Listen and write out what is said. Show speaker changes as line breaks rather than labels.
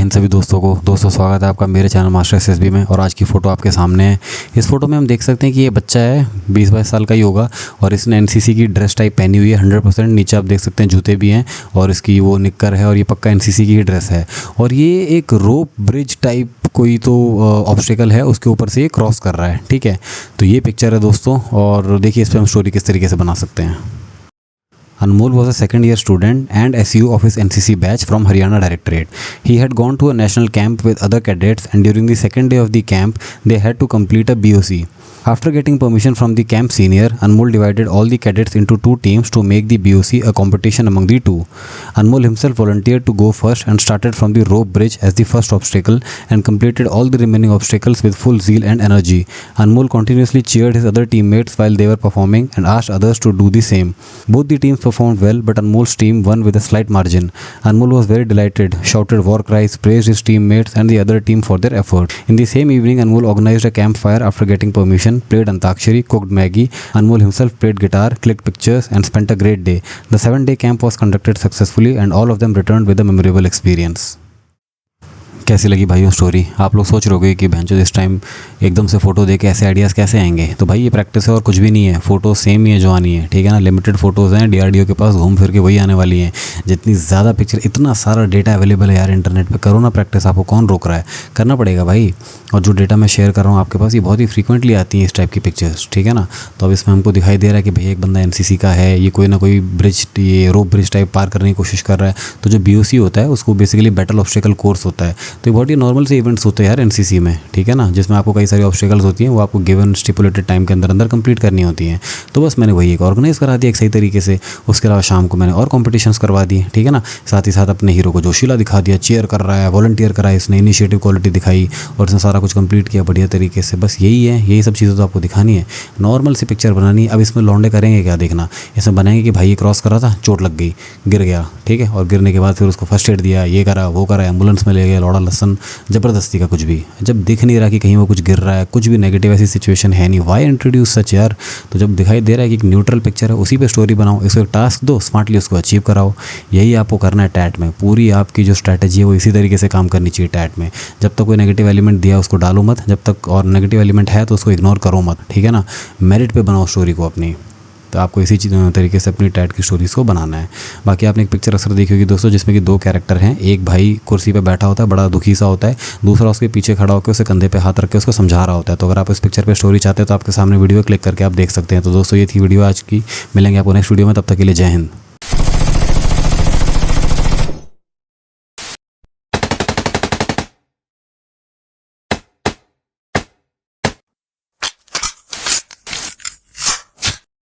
हिंद सभी दोस्तों को। दोस्तों स्वागत है आपका मेरे चैनल मास्टर एसएसबी में। और आज की फ़ोटो आपके सामने है। इस फोटो में हम देख सकते हैं कि ये बच्चा है, 20-22 साल का ही होगा और इसने एनसीसी की ड्रेस टाइप पहनी हुई है 100%। नीचे आप देख सकते हैं जूते भी हैं और इसकी वो निक्कर है और ये पक्का एनसीसी की ही ड्रेस है। और ये एक रोप ब्रिज टाइप कोई तो ऑब्स्टिकल है, उसके ऊपर से ये क्रॉस कर रहा है। ठीक है, तो ये पिक्चर है दोस्तों और देखिए इस पर हम स्टोरी किस तरीके से बना सकते हैं। Anmol was a second-year student and SU of his NCC batch from Haryana Directorate. He had gone to a national camp with other cadets, and during the second day of the camp, they had to complete a BOC. After getting permission from the camp senior, Anmol divided all the cadets into two teams to make the BOC a competition among the two. Anmol himself volunteered to go first and started from the rope bridge as the first obstacle and completed all the remaining obstacles with full zeal and energy. Anmol continuously cheered his other teammates while they were performing and asked others to do the same. Both the teams performed well, but Anmol's team won with a slight margin. Anmol was very delighted, shouted war cries, praised his teammates and the other team for their effort. In the same evening, Anmol organized a campfire after getting permission, played Antakshari, cooked Maggie. Anmol himself played guitar, clicked pictures and spent a great day. The 7-day camp was conducted successfully and all of them returned with a memorable experience. कैसी लगी भाइयों story? आप लोग सोच रहोगे कि भैंचो इस time एकदम से फ़ोटो देके ऐसे आइडियाज़ कैसे आएंगे। तो भाई ये प्रैक्टिस है और कुछ भी नहीं है। फ़ोटो सेम ही है जो आनी है, ठीक है ना। लिमिटेड फ़ोटोज़ हैं, डीआरडीओ के पास घूम फिर के वही आने वाली हैं। जितनी ज़्यादा पिक्चर, इतना सारा डेटा अवेलेबल है यार इंटरनेट पे। करो ना प्रैक्टिस, आपको कौन रोक रहा है, करना पड़ेगा भाई। और जो डेटा मैं शेयर कर रहा हूँ आपके पास, ये बहुत ही फ्रीक्वेंटली आती हैं इस टाइप की पिक्चर्स, ठीक है ना। तो अब इसमें हमको दिखाई दे रहा है कि भाई एक बंदा एनसीसी का है, ये कोई ना कोई ब्रिज, ये रोप ब्रिज टाइप पार करने की कोशिश कर रहा है। तो जो बीओसी होता है उसको बेसिकली बैटल ऑब्स्टिकल कोर्स होता है। तो ये बहुत ही नॉर्मल इवेंट्स होते हैं यार एनसीसी में, ठीक है ना, जिसमें आपको कई सारी ऑब्स्टिकल्स होती हैं, वो आपको गिवन स्टिपुलेटेड टाइम के अंदर कंप्लीट करनी होती हैं। तो बस मैंने वही एक ऑर्गेनाइज करा दिया एक सही तरीके से। उसके अलावा शाम को मैंने और कॉम्पिटिशन्स करवा दिए, ठीक है ना। साथ ही साथ अपने हीरो को जोशीला दिखा दिया, चेयर कर रहा है, वॉलंटियर करा है इसने, इनिशिएटिव क्वालिटी दिखाई और इसने सारा कुछ कंप्लीट किया बढ़िया तरीके से। बस यही है, यही सब चीज़ें तो आपको दिखानी है, नॉर्मल सी पिक्चर बनानी है। अब इसमें लौंडे करेंगे क्या, देखना। इसमें बनाएंगे कि भाई ये क्रॉस कर रहा था, चोट लग गई, गिर गया, ठीक है, और गिरने के बाद फिर उसको फर्स्ट एड दिया, ये करा वो करा, एम्बुलेंस में ले गया, लौड़ा लसन, ज़बरदस्ती का कुछ भी। जब दिख नहीं रहा कि कहीं वो कुछ गिर रहा है, कुछ भी नेगेटिव ऐसी सिचुएशन है नहीं, वाई इंट्रोड्यूस सच यार। तो जब दिखाई दे रहा है कि एक न्यूट्रल पिक्चर है, उसी पे स्टोरी बनाओ, इसको एक टास्क दो, स्मार्टली उसको अचीव कराओ। यही आपको करना है टैट में। पूरी आपकी जो स्ट्रैटेजी है वो इसी तरीके से काम करनी चाहिए टैट में। जब तक कोई नेगेटिव एलिमेंट दिया उसको डालो मत, जब तक और नेगेटिव एलिमेंट है तो उसको इग्नोर करो मत, ठीक है ना। मेरिट पे बनाओ स्टोरी को अपनी। तो आपको इसी तरीके से अपनी टैट की स्टोरीज़ को बनाना है। बाकी आपने एक पिक्चर अक्सर देखी होगी दोस्तों, जिसमें कि दो कैरेक्टर हैं। एक भाई कुर्सी पे बैठा होता है, बड़ा दुखी सा होता है, दूसरा उसके पीछे खड़ा होकर उसे कंधे पे हाथ रख के उसको समझा रहा होता है। तो अगर आप इस पिक्चर पे स्टोरी चाहते हैं तो आपके सामने वीडियो क्लिक करके आप देख सकते हैं। तो दोस्तों ये थी वीडियो आज की। मिलेंगे आपको नेक्स्ट वीडियो में, तब तक के लिए जय हिंद।